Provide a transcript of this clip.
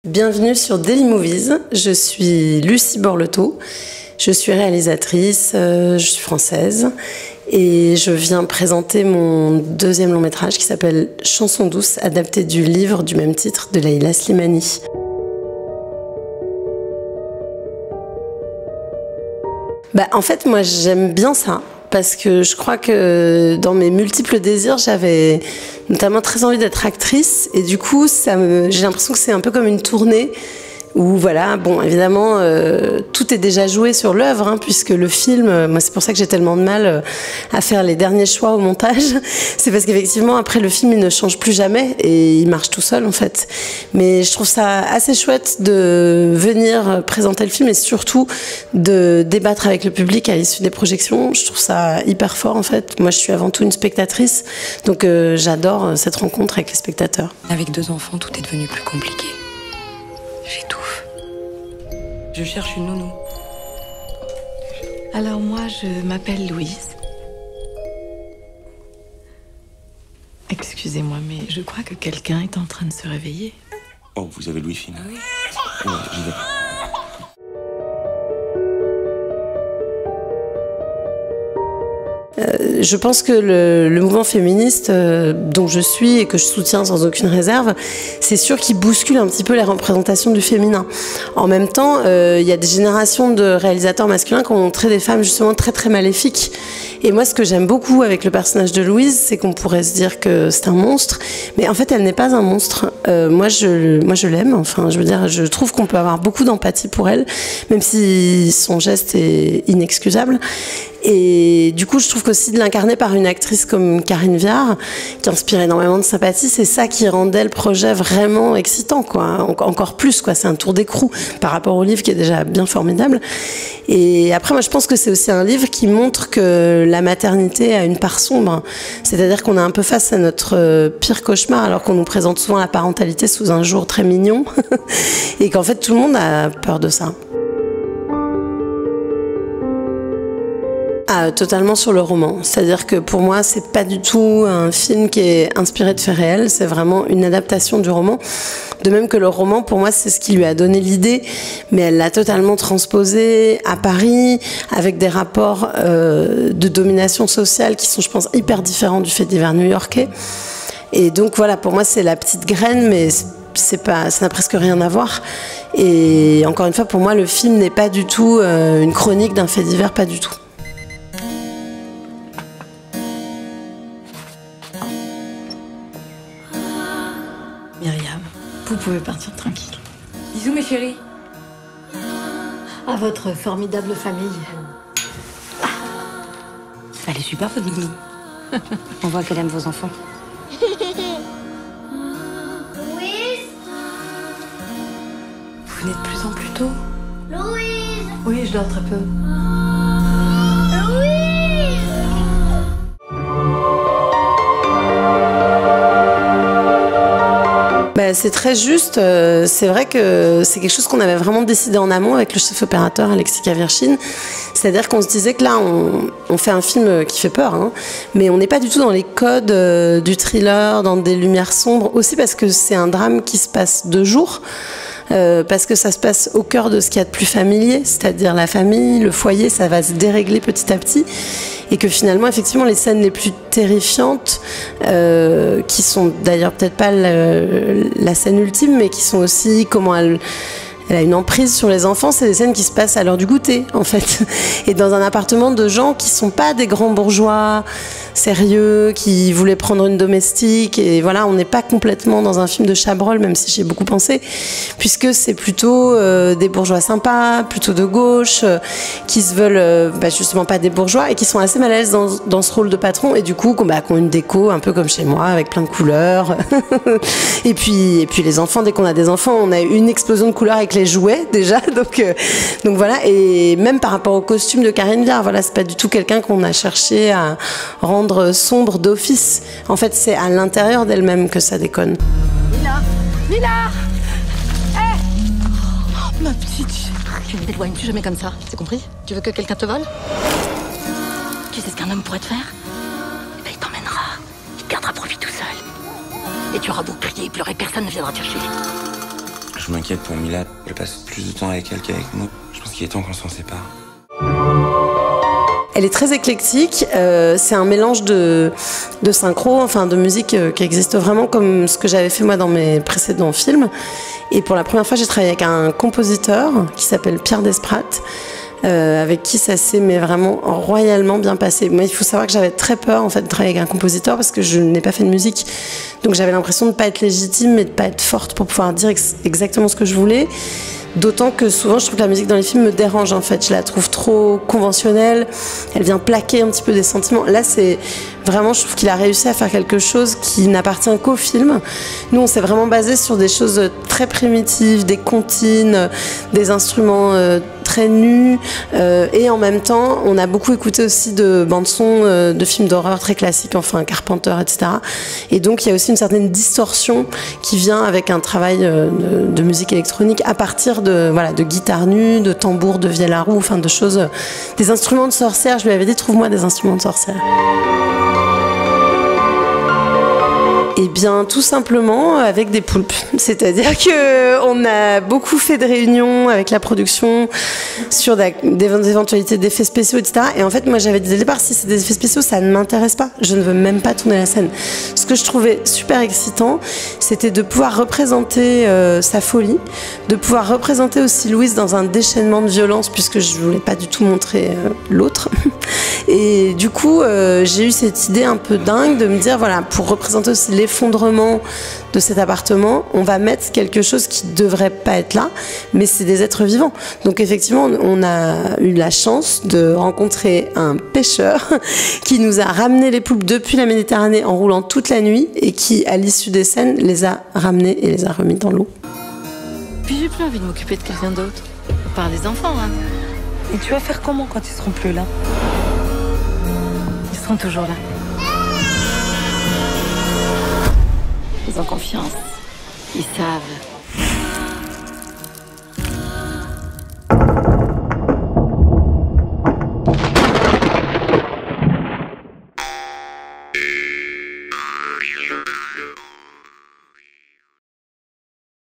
Bienvenue sur Daily Movies, je suis Lucie Borletot, je suis réalisatrice, je suis française et je viens présenter mon deuxième long métrage qui s'appelle Chanson douce, adapté du livre du même titre de Leïla Slimani. En fait, moi j'aime bien ça. Parce que je crois que dans mes multiples désirs, j'avais notamment très envie d'être actrice. Et du coup, j'ai l'impression que c'est un peu comme une tournée où, voilà, bon, évidemment, tout est déjà joué sur l'œuvre, puisque le film, moi, c'est pour ça que j'ai tellement de mal à faire les derniers choix au montage. C'est parce qu'effectivement, après, le film, il ne change plus jamais et il marche tout seul, en fait. Mais je trouve ça assez chouette de venir présenter le film et surtout de débattre avec le public à l'issue des projections. Je trouve ça hyper fort, en fait. Moi, je suis avant tout une spectatrice, donc j'adore cette rencontre avec les spectateurs. Avec 2 enfants, tout est devenu plus compliqué. J'étouffe. Je cherche une nounou. Alors moi, je m'appelle Louise. Excusez-moi, mais je crois que quelqu'un est en train de se réveiller. Oh, vous avez Louis Fine. Oui. Ouais, j'y vais. Je pense que le mouvement féministe dont je suis et que je soutiens sans aucune réserve, c'est sûr qu'il bouscule un petit peu les représentations du féminin. En même temps, il y a des générations de réalisateurs masculins qui ont montré des femmes justement très très maléfiques. Et moi, ce que j'aime beaucoup avec le personnage de Louise, c'est qu'on pourrait se dire que c'est un monstre, mais en fait, elle n'est pas un monstre. Moi, je l'aime. Enfin, je veux dire, je trouve qu'on peut avoir beaucoup d'empathie pour elle, même si son geste est inexcusable. Et du coup, je trouve qu'aussi de l'incarner par une actrice comme Karine Viard, qui inspire énormément de sympathie, c'est ça qui rendait le projet vraiment excitant, quoi. Encore plus, quoi. C'est un tour d'écrou par rapport au livre qui est déjà bien formidable. Et après, moi, je pense que c'est aussi un livre qui montre que la maternité a une part sombre. C'est-à-dire qu'on est un peu face à notre pire cauchemar, alors qu'on nous présente souvent la parentalité sous un jour très mignon. Et qu'en fait, tout le monde a peur de ça. Totalement sur le roman. C'est-à-dire que pour moi, c'est pas du tout un film qui est inspiré de faits réels, c'est vraiment une adaptation du roman. De même que le roman, pour moi, c'est ce qui lui a donné l'idée, mais elle l'a totalement transposé à Paris, avec des rapports de domination sociale qui sont, je pense, hyper différents du fait divers new-yorkais. Et donc voilà, pour moi, c'est la petite graine, mais ça n'a presque rien à voir. Et encore une fois, pour moi, le film n'est pas du tout une chronique d'un fait divers, pas du tout. Myriam, vous pouvez partir tranquille. Bisous, mes chéris. À votre formidable famille. Elle est super, votre nounou. On voit qu'elle aime vos enfants. Louise, Vous venez de plus en plus tôt. Louise, Oui, je dors très peu. Louise. C'est très juste. C'est vrai que c'est quelque chose qu'on avait vraiment décidé en amont avec le chef opérateur Alexis Kavirchine. C'est-à-dire qu'on se disait que là, on fait un film qui fait peur, mais on n'est pas du tout dans les codes du thriller, dans des lumières sombres, aussi parce que c'est un drame qui se passe de jour. Parce que ça se passe au cœur de ce qu'il y a de plus familier, c'est-à-dire la famille, le foyer, ça va se dérégler petit à petit. Et que finalement, effectivement, les scènes les plus terrifiantes, qui sont d'ailleurs peut-être pas la scène ultime, mais qui sont aussi comment elle a une emprise sur les enfants, c'est des scènes qui se passent à l'heure du goûter, en fait. Et dans un appartement de gens qui sont pas des grands bourgeois sérieux, qui voulaient prendre une domestique. Et voilà, on n'est pas complètement dans un film de Chabrol, même si j'y ai beaucoup pensé, puisque c'est plutôt des bourgeois sympas, plutôt de gauche, qui se veulent justement pas des bourgeois et qui sont assez mal à l'aise dans ce rôle de patron et du coup, qui ont une déco un peu comme chez moi, avec plein de couleurs. et puis les enfants, dès qu'on a des enfants, on a une explosion de couleurs avec les jouets déjà, donc voilà. Et même par rapport au costume de Karine Viard, voilà, c'est pas du tout quelqu'un qu'on a cherché à rendre sombre d'office. En fait, c'est à l'intérieur d'elle-même que ça déconne. Lila, Oh, ma petite. Tu ne t'éloignes plus jamais comme ça, c'est compris? Tu veux que quelqu'un te vole? Tu sais ce qu'un homme pourrait te faire? Eh ben, il t'emmènera. Il perdra profit tout seul. Et tu auras beau crier et pleurer, personne ne viendra te chercher. Je m'inquiète pour Mila. Je passe plus de temps avec elle qu'avec nous. Je pense qu'il est temps qu'on s'en sépare. Elle est très éclectique, c'est un mélange de synchro, enfin de musique qui existe vraiment comme ce que j'avais fait moi dans mes précédents films. Et pour la première fois, j'ai travaillé avec un compositeur qui s'appelle Pierre Desprates, avec qui ça s'est mais vraiment royalement bien passé. Moi, il faut savoir que j'avais très peur en fait de travailler avec un compositeur parce que je n'ai pas fait de musique, donc j'avais l'impression de ne pas être légitime et de ne pas être forte pour pouvoir dire exactement ce que je voulais. D'autant que souvent je trouve que la musique dans les films me dérange en fait, je la trouve trop conventionnelle, elle vient plaquer un petit peu des sentiments. Là c'est vraiment, je trouve qu'il a réussi à faire quelque chose qui n'appartient qu'au film. Nous on s'est vraiment basé sur des choses très primitives, des comptines, des instruments très nus et en même temps on a beaucoup écouté aussi de bandes-son de films d'horreur très classiques, enfin Carpenter, etc. Et donc il y a aussi une certaine distorsion qui vient avec un travail de musique électronique à partir de guitare nue, de tambour, de vielle à roue, enfin de choses, des instruments de sorcière. Je lui avais dit, trouve-moi des instruments de sorcière. Eh bien, tout simplement avec des poulpes. C'est-à-dire qu'on a beaucoup fait de réunions avec la production sur des éventualités d'effets spéciaux, etc. Et en fait, moi, j'avais dit dès le départ, si c'est des effets spéciaux, ça ne m'intéresse pas. Je ne veux même pas tourner la scène. Ce que je trouvais super excitant, c'était de pouvoir représenter sa folie, de pouvoir représenter aussi Louise dans un déchaînement de violence, puisque je ne voulais pas du tout montrer l'autre. Et du coup, j'ai eu cette idée un peu dingue de me dire, voilà, pour représenter aussi l'effondrement de cet appartement, on va mettre quelque chose qui ne devrait pas être là, mais c'est des êtres vivants. Donc effectivement, on a eu la chance de rencontrer un pêcheur qui nous a ramené les poulpes depuis la Méditerranée en roulant toute la nuit et qui, à l'issue des scènes, les a ramenés et les a remis dans l'eau. Puis j'ai plus envie de m'occuper de quelqu'un d'autre. Par les enfants, hein. Et tu vas faire comment quand ils seront plus là? Ils seront toujours là. Ils ont confiance. Ils savent.